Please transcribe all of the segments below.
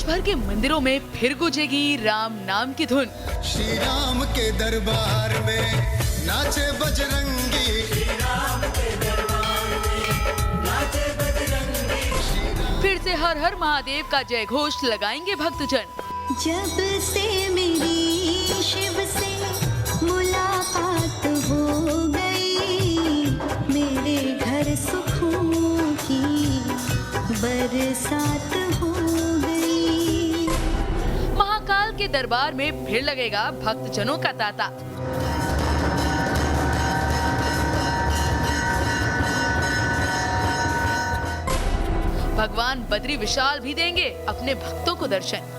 भर के मंदिरों में फिर गूंजेगी राम नाम की धुन। श्री राम के दरबार में नाचे बजरंगी, श्री राम के दरबार में नाचे बजरंगी। फिर से हर हर महादेव का जय घोष लगाएंगे भक्तजन। जब से मेरी शिव से मुलाकात हो गई, मेरे घर सुखों की बरसात हो गई। महाकाल के दरबार में फिर लगेगा भक्तजनों का तांता। भगवान बद्री विशाल भी देंगे अपने भक्तों को दर्शन।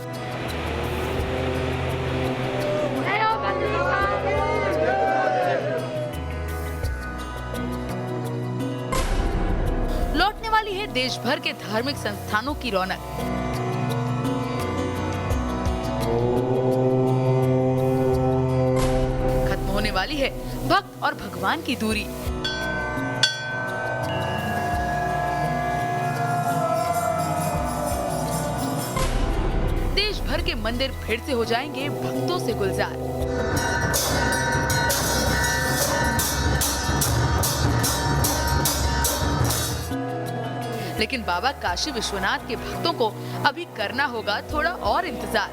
लौटने वाली है देश भर के धार्मिक संस्थानों की रौनक। खत्म होने वाली है भक्त और भगवान की दूरी। देश भर के मंदिर फिर से हो जाएंगे भक्तों से गुलजार। लेकिन बाबा काशी विश्वनाथ के भक्तों को अभी करना होगा थोड़ा और इंतजार।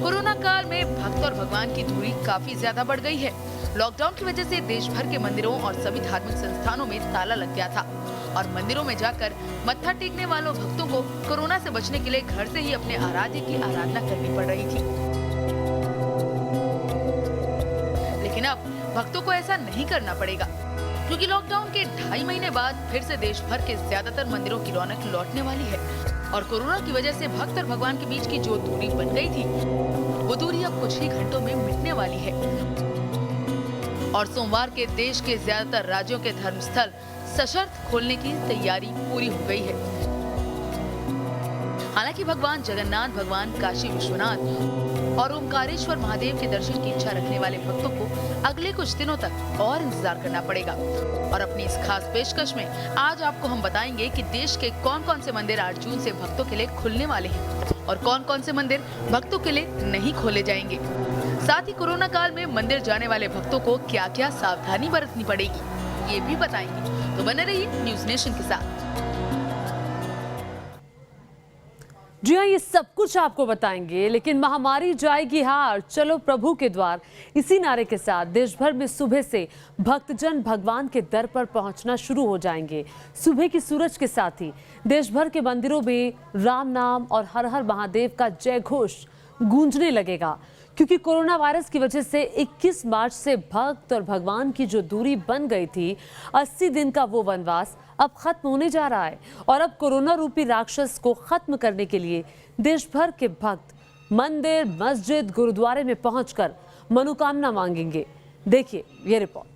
कोरोना काल में भक्त और भगवान की दूरी काफी ज्यादा बढ़ गई है। लॉकडाउन की वजह से देश भर के मंदिरों और सभी धार्मिक संस्थानों में ताला लग गया था और मंदिरों में जाकर मत्था टेकने वालों भक्तों को कोरोना से बचने के लिए घर से ही अपने आराध्य की आराधना करनी पड़ रही थी। लेकिन अब भक्तों को ऐसा नहीं करना पड़ेगा, क्योंकि लॉकडाउन के 2.5 महीने बाद फिर से देश भर के ज्यादातर मंदिरों की रौनक लौटने वाली है और कोरोना की वजह से भक्त और भगवान के बीच की जो दूरी बन गई थी, वो दूरी अब कुछ ही घंटों में मिटने वाली है। और सोमवार के देश के ज्यादातर राज्यों के धर्मस्थल सशर्त खोलने की तैयारी पूरी हो गई है। हालांकि भगवान जगन्नाथ, भगवान काशी विश्वनाथ और ओमकारेश्वर महादेव के दर्शन की इच्छा रखने वाले भक्तों को अगले कुछ दिनों तक और इंतजार करना पड़ेगा। और अपनी इस खास पेशकश में आज आपको हम बताएंगे कि देश के कौन कौन से मंदिर 8 जून से भक्तों के लिए खुलने वाले हैं और कौन कौन से मंदिर भक्तों के लिए नहीं खोले जाएंगे। साथ ही कोरोना काल में मंदिर जाने वाले भक्तों को क्या क्या सावधानी बरतनी पड़ेगी, ये भी बताएंगे। तो बने रहिए न्यूज नेशन के साथ। जी हाँ, ये सब कुछ आपको बताएंगे, लेकिन महामारी जाएगी हार, चलो प्रभु के द्वार, इसी नारे के साथ देश भर में सुबह से भक्तजन भगवान के दर पर पहुंचना शुरू हो जाएंगे। सुबह की सूरज के साथ ही देश भर के मंदिरों में राम नाम और हर हर महादेव का जय घोष गूंजने लगेगा, क्योंकि कोरोना वायरस की वजह से 21 मार्च से भक्त और भगवान की जो दूरी बन गई थी, 80 दिन का वो वनवास अब खत्म होने जा रहा है। और अब कोरोना रूपी राक्षस को खत्म करने के लिए देश भर के भक्त मंदिर, मस्जिद, गुरुद्वारे में पहुंचकर मनोकामना मांगेंगे। देखिए ये रिपोर्ट।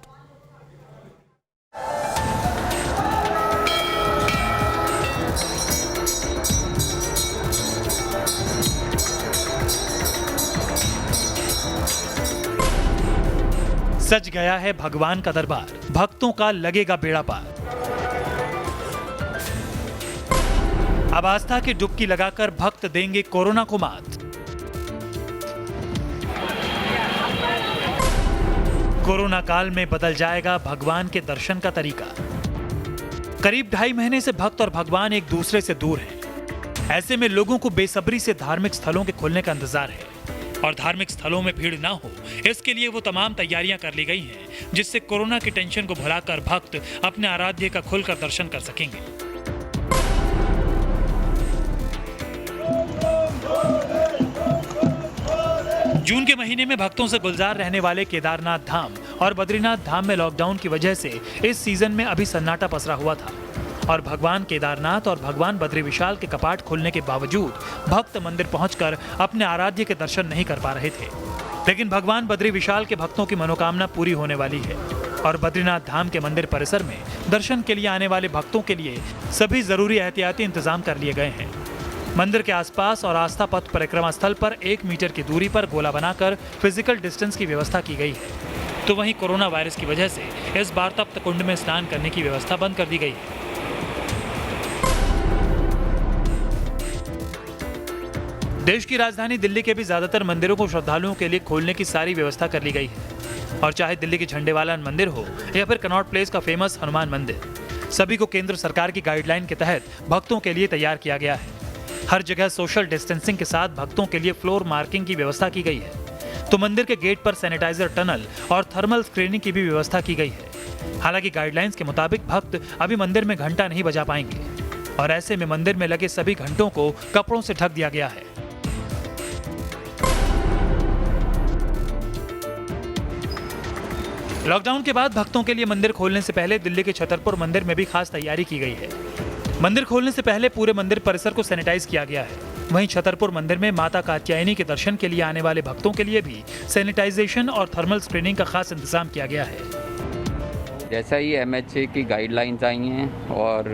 सज गया है भगवान का दरबार, भक्तों का लगेगा बेड़ा पार। अब आस्था की डुबकी लगाकर भक्त देंगे कोरोना को मात। कोरोना काल में बदल जाएगा भगवान के दर्शन का तरीका। करीब 2.5 महीने से भक्त और भगवान एक दूसरे से दूर हैं। ऐसे में लोगों को बेसब्री से धार्मिक स्थलों के खुलने का इंतजार है और धार्मिक स्थलों में भीड़ ना हो, इसके लिए वो तमाम तैयारियां कर ली गई हैं, जिससे कोरोना की टेंशन को भुलाकर भक्त अपने आराध्य का खुलकर दर्शन कर सकेंगे। जून के महीने में भक्तों से गुलजार रहने वाले केदारनाथ धाम और बद्रीनाथ धाम में लॉकडाउन की वजह से इस सीजन में अभी सन्नाटा पसरा हुआ था और भगवान केदारनाथ और भगवान बद्री विशाल के कपाट खुलने के बावजूद भक्त मंदिर पहुंचकर अपने आराध्य के दर्शन नहीं कर पा रहे थे। लेकिन भगवान बद्री विशाल के भक्तों की मनोकामना पूरी होने वाली है और बद्रीनाथ धाम के मंदिर परिसर में दर्शन के लिए आने वाले भक्तों के लिए सभी जरूरी एहतियाती इंतजाम कर लिए गए हैं। मंदिर के आसपास और आस्था पथ परिक्रमा स्थल पर 1 मीटर की दूरी पर गोला बनाकर फिजिकल डिस्टेंस की व्यवस्था की गई है। तो वहीं कोरोना वायरस की वजह से इस बार तप्त कुंड में स्नान करने की व्यवस्था बंद कर दी गई है। देश की राजधानी दिल्ली के भी ज्यादातर मंदिरों को श्रद्धालुओं के लिए खोलने की सारी व्यवस्था कर ली गई है। और चाहे दिल्ली के झंडेवाला मंदिर हो या फिर कनॉट प्लेस का फेमस हनुमान मंदिर, सभी को केंद्र सरकार की गाइडलाइन के तहत भक्तों के लिए तैयार किया गया है। हर जगह सोशल डिस्टेंसिंग के साथ भक्तों के लिए फ्लोर मार्किंग की व्यवस्था की गई है। तो मंदिर के गेट पर सैनिटाइजर टनल और थर्मल स्क्रीनिंग की भी व्यवस्था की गई है। हालांकि गाइडलाइंस के मुताबिक भक्त अभी मंदिर में घंटा नहीं बजा पाएंगे और ऐसे में मंदिर में लगे सभी घंटों को कपड़ों से ढक दिया गया है। लॉकडाउन के बाद भक्तों के लिए मंदिर खोलने से पहले दिल्ली के छतरपुर मंदिर में भी खास तैयारी की गई है। मंदिर खोलने से पहले पूरे मंदिर परिसर को सैनिटाइज किया गया है। वहीं छतरपुर मंदिर में माता कात्यायनी के दर्शन के लिए आने वाले भक्तों के लिए भी सैनिटाइजेशन और थर्मल स्क्रीनिंग का खास इंतजाम किया गया है। जैसा ही MHA की गाइडलाइंस आई हैं और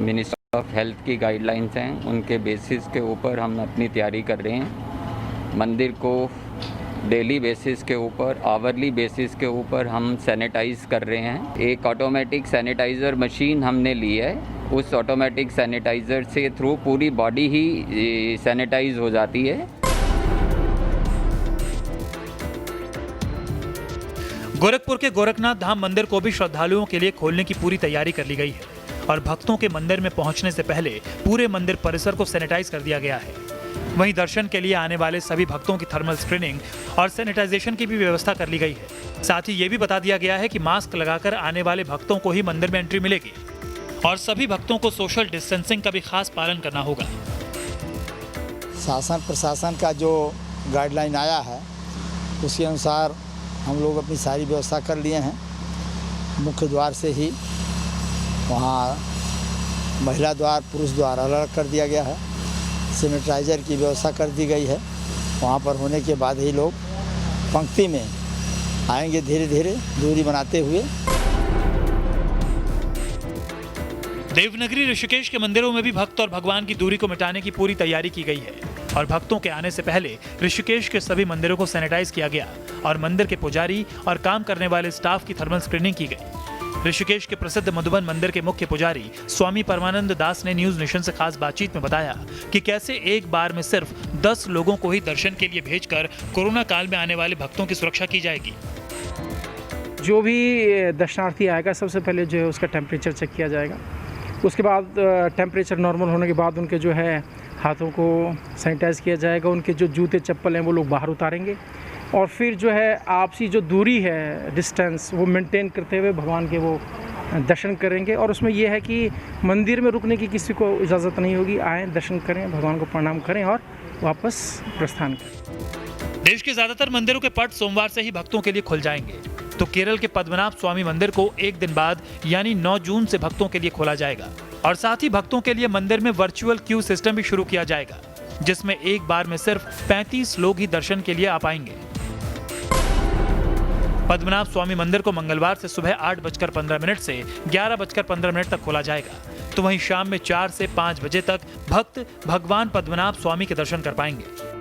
मिनिस्ट्री ऑफ हेल्थ की गाइडलाइंस हैं, उनके बेसिस के ऊपर हम अपनी तैयारी कर रहे हैं। मंदिर को डेली बेसिस के ऊपर, आवरली बेसिस के ऊपर हम सैनिटाइज कर रहे हैं। एक ऑटोमेटिक सैनिटाइज़र मशीन हमने ली है। उस ऑटोमेटिक सैनिटाइज़र से थ्रू पूरी बॉडी ही सैनिटाइज हो जाती है। गोरखपुर के गोरखनाथ धाम मंदिर को भी श्रद्धालुओं के लिए खोलने की पूरी तैयारी कर ली गई है और भक्तों के मंदिर में पहुंचने से पहले पूरे मंदिर परिसर को सैनिटाइज कर दिया गया है। वहीं दर्शन के लिए आने वाले सभी भक्तों की थर्मल स्क्रीनिंग और सैनिटाइजेशन की भी व्यवस्था कर ली गई है। साथ ही ये भी बता दिया गया है कि मास्क लगाकर आने वाले भक्तों को ही मंदिर में एंट्री मिलेगी और सभी भक्तों को सोशल डिस्टेंसिंग का भी खास पालन करना होगा। शासन प्रशासन का जो गाइडलाइन आया है उसके अनुसार हम लोग अपनी सारी व्यवस्था कर लिए हैं। मुख्य द्वार से ही वहाँ महिला द्वार, पुरुष द्वार अलग कर दिया गया है। सैनिटाइजर की व्यवस्था कर दी गई है। वहाँ पर होने के बाद ही लोग पंक्ति में आएंगे, धीरे धीरे दूरी बनाते हुए। देवनगरी ऋषिकेश के मंदिरों में भी भक्त और भगवान की दूरी को मिटाने की पूरी तैयारी की गई है और भक्तों के आने से पहले ऋषिकेश के सभी मंदिरों को सैनिटाइज किया गया और मंदिर के पुजारी और काम करने वाले स्टाफ की थर्मल स्क्रीनिंग की गई। ऋषिकेश के प्रसिद्ध मधुबन मंदिर के मुख्य पुजारी स्वामी परमानंद दास ने न्यूज नेशन से खास बातचीत में बताया कि कैसे एक बार में सिर्फ 10 लोगों को ही दर्शन के लिए भेजकर कोरोना काल में आने वाले भक्तों की सुरक्षा की जाएगी। जो भी दर्शनार्थी आएगा सबसे पहले जो है उसका टेम्परेचर चेक किया जाएगा। उसके बाद टेम्परेचर नॉर्मल होने के बाद उनके जो है हाथों को सैनिटाइज किया जाएगा। उनके जो जूते चप्पल हैं वो लोग बाहर उतारेंगे और फिर जो है आपसी जो दूरी है, डिस्टेंस, वो मेंटेन करते हुए भगवान के वो दर्शन करेंगे। और उसमें यह है कि मंदिर में रुकने की किसी को इजाज़त नहीं होगी। आएँ, दर्शन करें, भगवान को प्रणाम करें और वापस प्रस्थान करें। देश के ज्यादातर मंदिरों के पट सोमवार से ही भक्तों के लिए खुल जाएंगे, तो केरल के पद्मनाभ स्वामी मंदिर को एक दिन बाद यानी 9 जून से भक्तों के लिए खोला जाएगा और साथ ही भक्तों के लिए मंदिर में वर्चुअल क्यू सिस्टम भी शुरू किया जाएगा, जिसमें एक बार में सिर्फ 35 लोग ही दर्शन के लिए आ पाएंगे। पद्मनाभ स्वामी मंदिर को मंगलवार से सुबह 8:15 से 11:15 तक खोला जाएगा, तो वहीं शाम में 4 से 5 बजे तक भक्त भगवान पद्मनाभ स्वामी के दर्शन कर पाएंगे।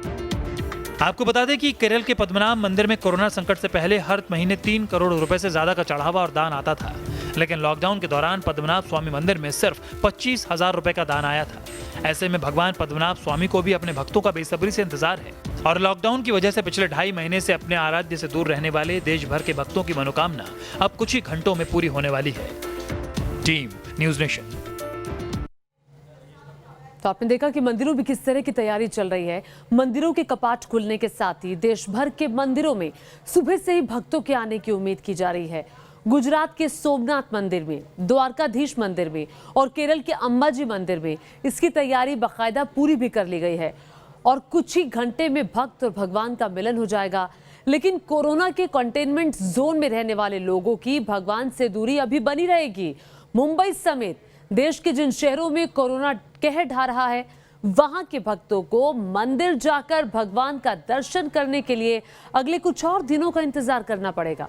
आपको बता दें कि केरल के पद्मनाभ मंदिर में कोरोना संकट से पहले हर महीने 3 करोड़ रुपए से ज्यादा का चढ़ावा और दान आता था, लेकिन लॉकडाउन के दौरान पद्मनाभ स्वामी मंदिर में सिर्फ 25,000 रुपए का दान आया था। ऐसे में भगवान पद्मनाभ स्वामी को भी अपने भक्तों का बेसब्री से इंतजार है और लॉकडाउन की वजह से पिछले 2.5 महीने से अपने आराध्य से दूर रहने वाले देश भर के भक्तों की मनोकामना अब कुछ ही घंटों में पूरी होने वाली है। Team news nation. तो आपने देखा कि मंदिरों में किस तरह की तैयारी चल रही है। मंदिरों के कपाट खुलने के साथ ही देश भर के मंदिरों में सुबह से ही भक्तों के आने की उम्मीद की जा रही है। गुजरात के सोमनाथ मंदिर में, द्वारकाधीश मंदिर में और केरल के अंबाजी मंदिर में इसकी तैयारी बाकायदा पूरी भी कर ली गई है और कुछ ही घंटे में भक्त और भगवान का मिलन हो जाएगा। लेकिन कोरोना के कंटेनमेंट जोन में रहने वाले लोगों की भगवान से दूरी अभी बनी रहेगी। मुंबई समेत देश के जिन शहरों में कोरोना कहर ढा रहा है, वहां के भक्तों को मंदिर जाकर भगवान का दर्शन करने के लिए अगले कुछ और दिनों का इंतजार करना पड़ेगा।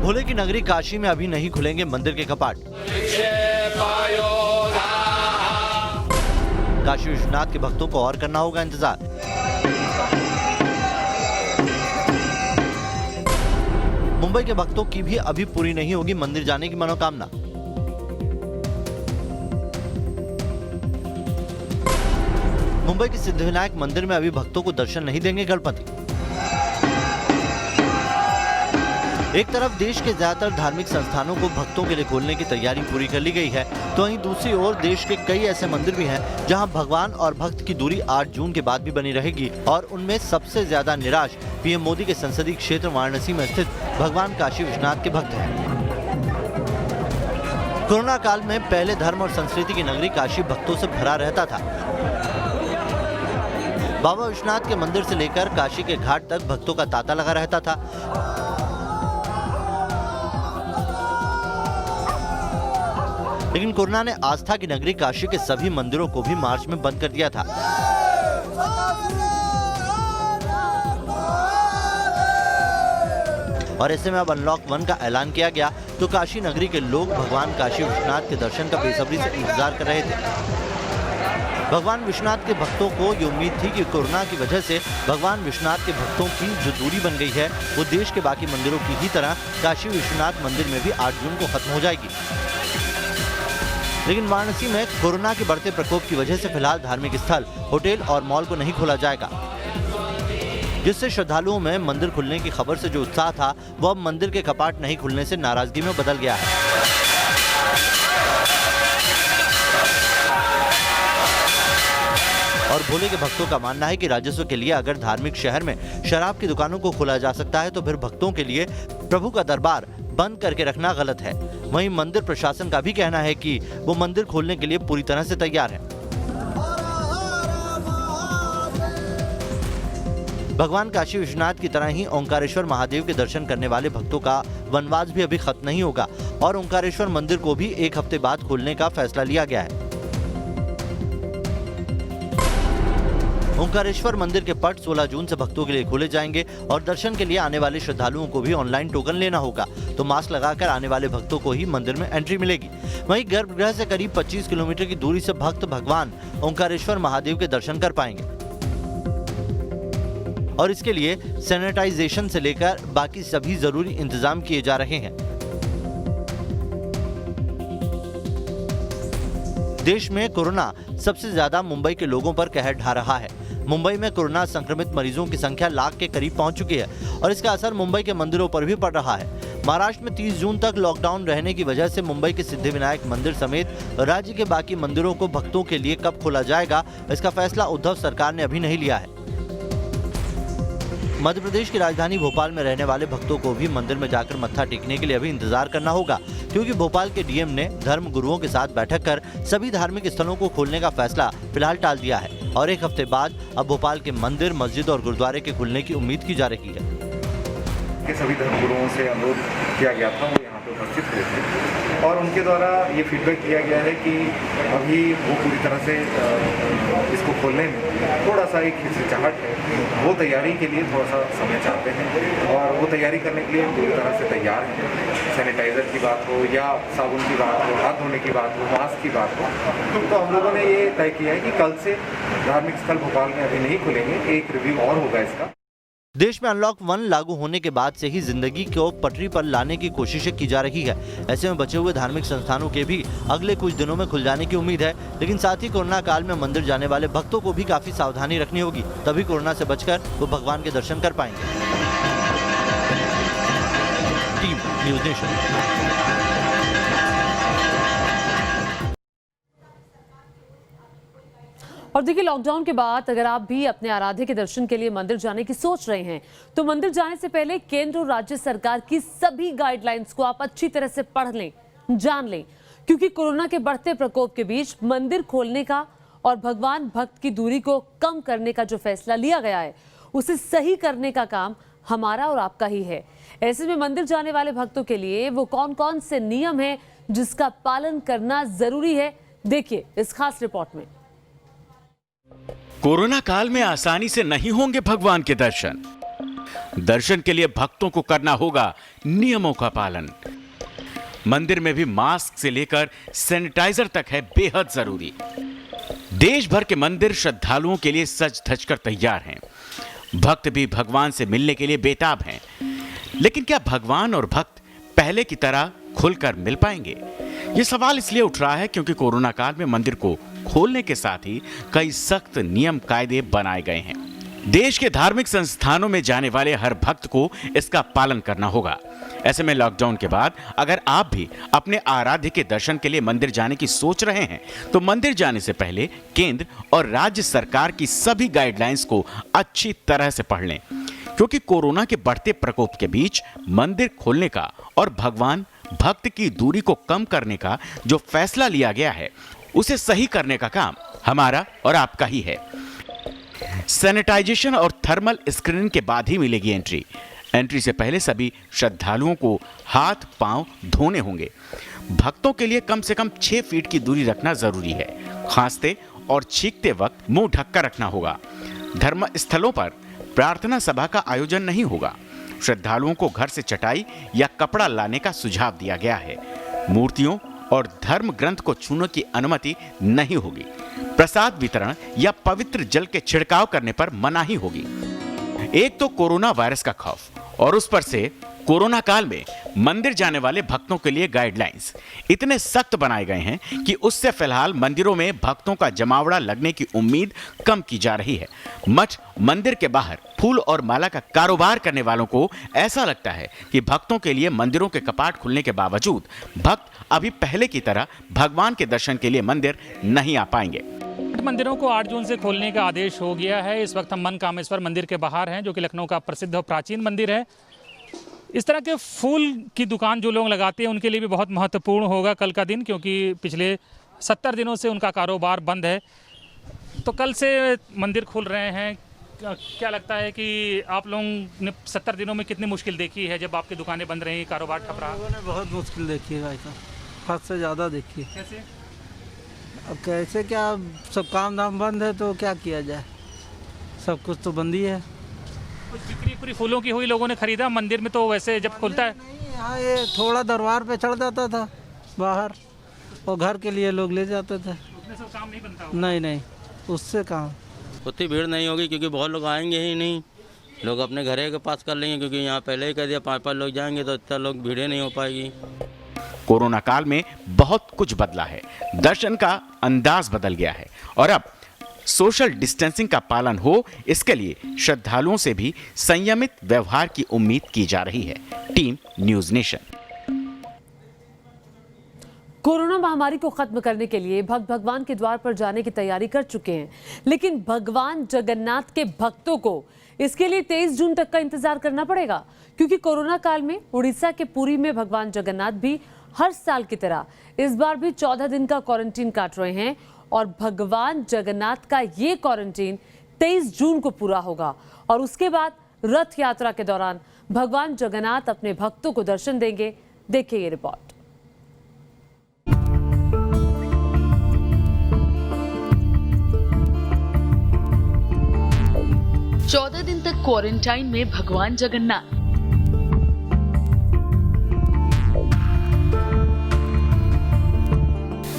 भोले की नगरी काशी में अभी नहीं खुलेंगे मंदिर के कपाट। काशी विश्वनाथ के भक्तों को और करना होगा इंतजार। मुंबई के भक्तों की भी अभी पूरी नहीं होगी मंदिर जाने की मनोकामना। मुंबई के सिद्धिविनायक मंदिर में अभी भक्तों को दर्शन नहीं देंगे गणपति। एक तरफ देश के ज्यादातर धार्मिक संस्थानों को भक्तों के लिए खोलने की तैयारी पूरी कर ली गई है, तो वहीं दूसरी ओर देश के कई ऐसे मंदिर भी हैं जहां भगवान और भक्त की दूरी 8 जून के बाद भी बनी रहेगी। और उनमें सबसे ज्यादा निराश पीएम मोदी के संसदीय क्षेत्र वाराणसी में स्थित भगवान काशी विश्वनाथ के भक्त हैं। कोरोना काल में पहले धर्म और संस्कृति की नगरी काशी भक्तों से भरा रहता था। बाबा विश्वनाथ के मंदिर से लेकर काशी के घाट तक भक्तों का तांता लगा रहता था। लेकिन कोरोना ने आस्था की नगरी काशी के सभी मंदिरों को भी मार्च में बंद कर दिया था। और ऐसे में अब अनलॉक 1 का ऐलान किया गया तो काशी नगरी के लोग भगवान काशी विश्वनाथ के दर्शन का बेसब्री से इंतजार कर रहे थे। भगवान विश्वनाथ के भक्तों को ये उम्मीद थी कि कोरोना की वजह से भगवान विश्वनाथ के भक्तों की जो दूरी बन गई है वो देश के बाकी मंदिरों की ही तरह काशी विश्वनाथ मंदिर में भी 8 जून को खत्म हो जाएगी। लेकिन वाराणसी में कोरोना के बढ़ते प्रकोप की वजह से फिलहाल धार्मिक स्थल, होटल और मॉल को नहीं खोला जाएगा, जिससे श्रद्धालुओं में मंदिर खुलने की खबर से जो उत्साह था वो अब मंदिर के कपाट नहीं खुलने से नाराजगी में बदल गया है। और भोले के भक्तों का मानना है कि राजस्व के लिए अगर धार्मिक शहर में शराब की दुकानों को खोला जा सकता है तो फिर भक्तों के लिए प्रभु का दरबार बंद करके रखना गलत है। वहीं मंदिर प्रशासन का भी कहना है कि वो मंदिर खोलने के लिए पूरी तरह से तैयार है। भगवान काशी विश्वनाथ की तरह ही ओंकारेश्वर महादेव के दर्शन करने वाले भक्तों का वनवास भी अभी खत्म नहीं होगा और ओंकारेश्वर मंदिर को भी 1 हफ्ते बाद खोलने का फैसला लिया गया है। ओंकारेश्वर मंदिर के पट 16 जून से भक्तों के लिए खोले जाएंगे और दर्शन के लिए आने वाले श्रद्धालुओं को भी ऑनलाइन टोकन लेना होगा, तो मास्क लगाकर आने वाले भक्तों को ही मंदिर में एंट्री मिलेगी। वहीं गर्भगृह से करीब 25 किलोमीटर की दूरी से भक्त भगवान ओंकारेश्वर महादेव के दर्शन कर पाएंगे और इसके लिए सैनिटाइजेशन से लेकर बाकी सभी जरूरी इंतजाम किए जा रहे हैं। देश में कोरोना सबसे ज्यादा मुंबई के लोगों पर कहर ढा रहा है। मुंबई में कोरोना संक्रमित मरीजों की संख्या लाख के करीब पहुंच चुकी है और इसका असर मुंबई के मंदिरों पर भी पड़ रहा है। महाराष्ट्र में 30 जून तक लॉकडाउन रहने की वजह से मुंबई के सिद्धिविनायक मंदिर समेत राज्य के बाकी मंदिरों को भक्तों के लिए कब खोला जाएगा, इसका फैसला उद्धव सरकार ने अभी नहीं लिया है। मध्य प्रदेश की राजधानी भोपाल में रहने वाले भक्तों को भी मंदिर में जाकर मत्था टेकने के लिए अभी इंतजार करना होगा, क्योंकि भोपाल के डीएम ने धर्म गुरुओं के साथ बैठक कर सभी धार्मिक स्थलों को खोलने का फैसला फिलहाल टाल दिया है और 1 हफ्ते बाद अब भोपाल के मंदिर, मस्जिद और गुरुद्वारे के खुलने की उम्मीद की जा रही है। सभी धर्म गुरुओं से अनुरोध किया गया था, वो यहाँ पे उपस्थित हुए थे और उनके द्वारा ये फीडबैक किया गया है कि अभी वो पूरी तरह से इसको खोलने में थोड़ा सा एक हिचकिचाहट है, वो तैयारी के लिए थोड़ा सा समय चाहते हैं और वो तैयारी करने के लिए पूरी तरह से तैयार हैं। सैनिटाइज़र की बात हो या साबुन की बात हो, हाथ धोने की बात हो, मास्क की बात हो, तो हम लोगों ने ये तय किया है कि कल से धार्मिक स्थल भोपाल में अभी नहीं खुलेंगे, एक रिव्यू और होगा इसका। देश में अनलॉक 1 लागू होने के बाद से ही जिंदगी को पटरी पर लाने की कोशिशें की जा रही है। ऐसे में बचे हुए धार्मिक संस्थानों के भी अगले कुछ दिनों में खुल जाने की उम्मीद है, लेकिन साथ ही कोरोना काल में मंदिर जाने वाले भक्तों को भी काफी सावधानी रखनी होगी, तभी कोरोना से बचकर वो भगवान के दर्शन कर पाएंगे। Team news nation. और देखिए, लॉकडाउन के बाद अगर आप भी अपने आराध्य के दर्शन के लिए मंदिर जाने की सोच रहे हैं तो मंदिर जाने से पहले केंद्र और राज्य सरकार की सभी गाइडलाइंस को आप अच्छी तरह से पढ़ लें, जान लें, क्योंकि कोरोना के बढ़ते प्रकोप के बीच मंदिर खोलने का और भगवान भक्त की दूरी को कम करने का जो फैसला लिया गया है उसे सही करने का काम हमारा और आपका ही है। ऐसे में मंदिर जाने वाले भक्तों के लिए वो कौन कौन से नियम हैं जिसका पालन करना जरूरी है, देखिए इस खास रिपोर्ट में। कोरोना काल में आसानी से नहीं होंगे भगवान के दर्शन। दर्शन के लिए भक्तों को करना होगा नियमों का पालन। मंदिर में भी मास्क से लेकर सैनिटाइजर तक है बेहद जरूरी। देश भर के मंदिर श्रद्धालुओं के लिए सज धज कर तैयार हैं। भक्त भी भगवान से मिलने के लिए बेताब हैं। लेकिन क्या भगवान और भक्त पहले की तरह खुलकर मिल पाएंगे? ये सवाल इसलिए उठ रहा है क्योंकि कोरोना काल में मंदिर को खोलने के साथ ही कई सख्त नियम कायदे बनाए गए हैं। देश के धार्मिक संस्थानों में जाने वाले हर भक्त को इसका पालन करना होगा। ऐसे में लॉकडाउन के बाद अगर आप भी अपने आराध्य के दर्शन के लिए मंदिर जाने की सोच रहे हैं तो मंदिर जाने से पहले केंद्र और राज्य सरकार की सभी गाइडलाइंस को अच्छी तरह से पढ़ लें, क्योंकि कोरोना के बढ़ते प्रकोप के बीच मंदिर खोलने का और भगवान भक्त की दूरी को कम करने का जो फैसला लिया गया है उसे सही करने का काम हमारा और आपका ही है। सैनिटाइजेशन और थर्मल स्क्रीनिंग के बाद ही मिलेगी एंट्री। एंट्री से पहले सभी श्रद्धालुओं को हाथ पांव धोने होंगे। भक्तों के लिए कम से कम 6 फीट की दूरी रखना जरूरी है। खांसते और छींकते वक्त मुंह ढककर रखना होगा। धर्म स्थलों पर प्रार्थना सभा का आयोजन नहीं होगा। श्रद्धालुओं को घर से चटाई या कपड़ा लाने का सुझाव दिया गया है। मूर्तियों और धर्म ग्रंथ को छूने की अनुमति नहीं होगी। प्रसाद वितरण या पवित्र जल के छिड़काव करने पर मनाही होगी। एक तो कोरोना वायरस का खौफ और उस पर से कोरोना काल में मंदिर जाने वाले भक्तों के लिए गाइडलाइंस इतने सख्त बनाए गए हैं कि उससे फिलहाल मंदिरों में भक्तों का जमावड़ा लगने की उम्मीद कम की जा रही है। मठ मंदिर के बाहर फूल और माला का कारोबार करने वालों को ऐसा लगता है कि भक्तों के लिए मंदिरों के कपाट खुलने के बावजूद भक्त अभी पहले की तरह भगवान के दर्शन के लिए मंदिर नहीं आ पाएंगे। मंदिरों को 8 जून से खोलने का आदेश हो गया है। इस वक्त हम मनकामेश्वर मंदिर के बाहर हैं, जो कि लखनऊ का प्रसिद्ध और प्राचीन मंदिर है। इस तरह के फूल की दुकान जो लोग लगाते हैं उनके लिए भी बहुत महत्वपूर्ण होगा कल का दिन, क्योंकि पिछले 70 दिनों से उनका कारोबार बंद है। तो कल से मंदिर खुल रहे हैं। क्या लगता है कि आप लोगों ने 70 दिनों में कितनी मुश्किल देखी है जब आपकी दुकानें बंद रही, कारोबार ठप रहा? लोगों ने बहुत मुश्किल देखी है भाई साहब, हद से ज़्यादा देखी है। कैसे? अब कैसे क्या, सब काम धाम बंद है तो क्या किया जाए, सब कुछ तो बंद ही है। कुछ बिक्री पूरी फूलों की हुई, लोगों ने खरीदा? मंदिर में तो वैसे जब खुलता है नहीं, यहाँ ये थोड़ा दरबार पे चढ़ जाता था बाहर, और घर के लिए लोग ले जाते थे। उसमें सब काम नहीं बनता? नहीं, उससे काम उतनी भीड़ नहीं होगी, क्योंकि बहुत लोग आएंगे ही नहीं। लोग अपने घरे के पास कर लेंगे, क्योंकि यहाँ पहले ही कह दिया 5 लोग जाएंगे तो इतना लोग भीड़ नहीं हो पाएगी। कोरोना काल में बहुत कुछ बदला है। दर्शन का अंदाज बदल गया है और अब सोशल डिस्टेंसिंग का पालन हो, इसके लिए श्रद्धालुओं से भी संयमित व्यवहार की उम्मीद की जा रही है। Team news nation. कोरोना महामारी को खत्म करने के लिए भक्त भगवान के द्वार पर जाने की तैयारी कर चुके हैं, लेकिन भगवान जगन्नाथ के भक्तों को इसके लिए 23 जून तक का इंतजार करना पड़ेगा, क्योंकि कोरोना काल में उड़ीसा के पुरी में भगवान जगन्नाथ भी हर साल की तरह इस बार भी 14 दिन का क्वारंटीन काट रहे हैं और भगवान जगन्नाथ का ये क्वारंटीन 23 जून को पूरा होगा और उसके बाद रथ यात्रा के दौरान भगवान जगन्नाथ अपने भक्तों को दर्शन देंगे। देखिए ये रिपोर्ट। चौदह दिन तक क्वारंटाइन में भगवान जगन्नाथ।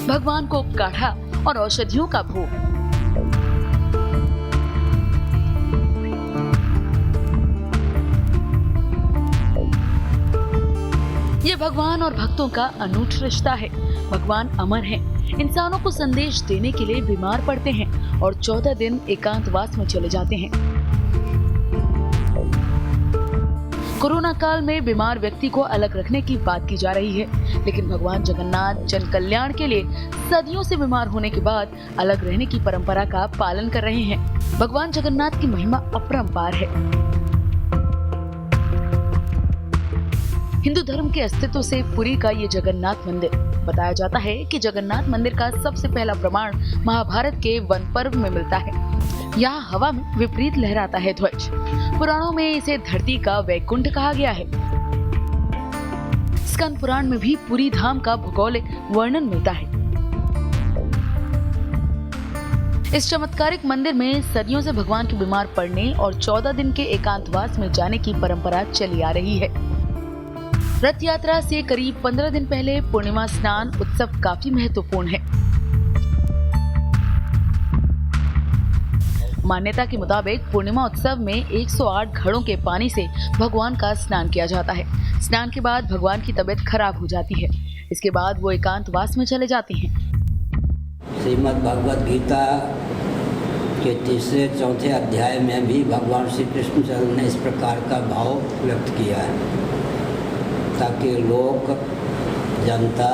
भगवान को काढ़ा और औषधियों का भोग। ये भगवान और भक्तों का अनूठ रिश्ता है। भगवान अमर हैं, इंसानों को संदेश देने के लिए बीमार पड़ते हैं और 14 दिन एकांतवास में चले जाते हैं। कोरोना काल में बीमार व्यक्ति को अलग रखने की बात की जा रही है, लेकिन भगवान जगन्नाथ जन कल्याण के लिए सदियों से बीमार होने के बाद अलग रहने की परंपरा का पालन कर रहे हैं। भगवान जगन्नाथ की महिमा अपरंपार है। हिंदू धर्म के अस्तित्व से पुरी का ये जगन्नाथ मंदिर, बताया जाता है कि जगन्नाथ मंदिर का सबसे पहला प्रमाण महाभारत के वन पर्व में मिलता है। यहाँ हवा में विपरीत लहराता है ध्वज। पुराणों में इसे धरती का वैकुंठ कहा गया है। स्कंद पुराण में भी पुरी धाम का भौगोलिक वर्णन मिलता है। इस चमत्कारिक मंदिर में सदियों से भगवान के बीमार पड़ने और 14 दिन के एकांतवास में जाने की परंपरा चली आ रही है। रथ यात्रा से करीब 15 दिन पहले पूर्णिमा स्नान उत्सव काफी महत्वपूर्ण है। मान्यता के मुताबिक पूर्णिमा उत्सव में 108 घड़ों के पानी से भगवान का स्नान किया जाता है। स्नान के बाद भगवान की तबीयत खराब हो जाती है। इसके बाद वो एकांतवास में चले जाते हैं। श्रीमद् भगवद गीता के तीसरे चौथे अध्याय में भी भगवान श्री कृष्ण ने इस प्रकार का भाव व्यक्त किया है, ताकि लोग, जनता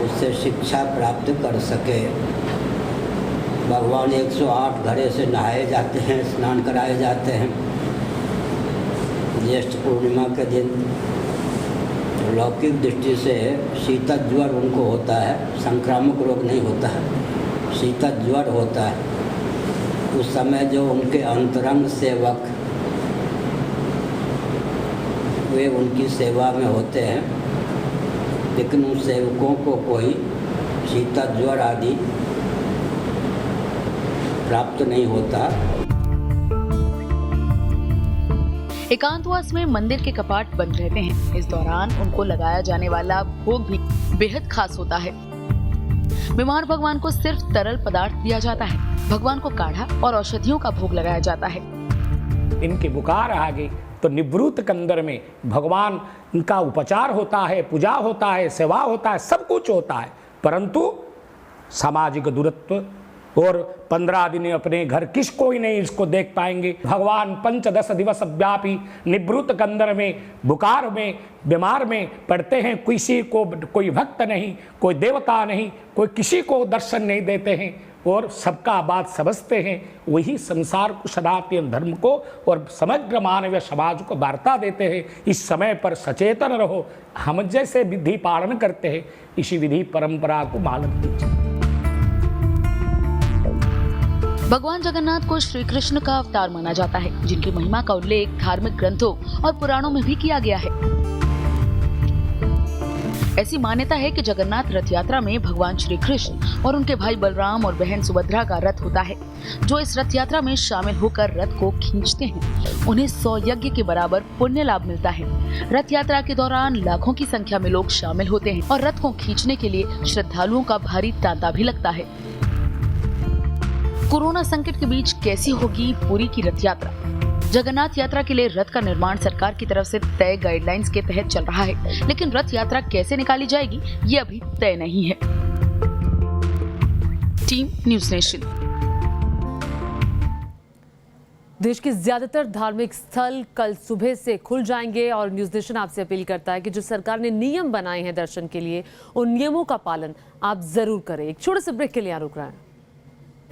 उससे शिक्षा प्राप्त कर सके। भगवान 108 घड़े से नहाए जाते हैं, स्नान कराए जाते हैं। ज्येष्ठ पूर्णिमा के दिन लौकिक दृष्टि से शीतल ज्वर उनको होता है, संक्रामक रोग नहीं होता है, शीतल ज्वर होता है। उस समय जो उनके अंतरंग सेवक वे उनकी सेवा में होते हैं, लेकिन उन सेवकों को कोई शीतल ज्वर आदि प्राप्त नहीं होता। एकांतवास में मंदिर के कपाट बंद रहते हैं। इस दौरान उनको लगाया जाने वाला भोग भी बेहद खास होता है। बीमार भगवान को सिर्फ तरल पदार्थ दिया जाता है। भगवान को काढ़ा और औषधियों का भोग लगाया जाता है। इनके बुखार आ गई तो निवृत्त कंदर में भगवान का उपचार होता है, पूजा होता है, सेवा होता है, सब कुछ होता है। परंतु सामाजिक दूरत्व और 15 दिन अपने घर किस कोई नहीं इसको देख पाएंगे। भगवान 5-10 दिवस व्यापी निवृत्त कंदर में, बुखार में, बीमार में पड़ते हैं। किसी को कोई भक्त नहीं, कोई देवता नहीं, कोई किसी को दर्शन नहीं देते हैं और सबका बात समझते हैं। वही संसार को, सनातन धर्म को और समग्र मानवीय समाज को वार्ता देते हैं। इस समय पर सचेतन रहो। हम जैसे विधि पालन करते हैं, इसी विधि परंपरा को मानव दीजिए। भगवान जगन्नाथ को श्री कृष्ण का अवतार माना जाता है, जिनकी महिमा का उल्लेख धार्मिक ग्रंथों और पुराणों में भी किया गया है। ऐसी मान्यता है कि जगन्नाथ रथ यात्रा में भगवान श्री कृष्ण और उनके भाई बलराम और बहन सुभद्रा का रथ होता है, जो इस रथ यात्रा में शामिल होकर रथ को खींचते हैं। उन्हें 100 यज्ञ के बराबर पुण्य लाभ मिलता है। रथ यात्रा के दौरान लाखों की संख्या में लोग शामिल होते हैं और रथ को खींचने के लिए श्रद्धालुओं का भारी तांता भी लगता है। कोरोना संकट के बीच कैसी होगी पुरी की रथ यात्रा? जगन्नाथ यात्रा के लिए रथ का निर्माण सरकार की तरफ से तय गाइडलाइंस के तहत चल रहा है, लेकिन रथ यात्रा कैसे निकाली जाएगी ये अभी तय नहीं है। Team news nation. देश के ज्यादातर धार्मिक स्थल कल सुबह से खुल जाएंगे और न्यूज़ नेशन आपसे अपील करता है कि जो सरकार ने नियम बनाए हैं दर्शन के लिए, उन नियमों का पालन आप जरूर करें। एक छोटे से ब्रेक के लिए रुक रहे हैं।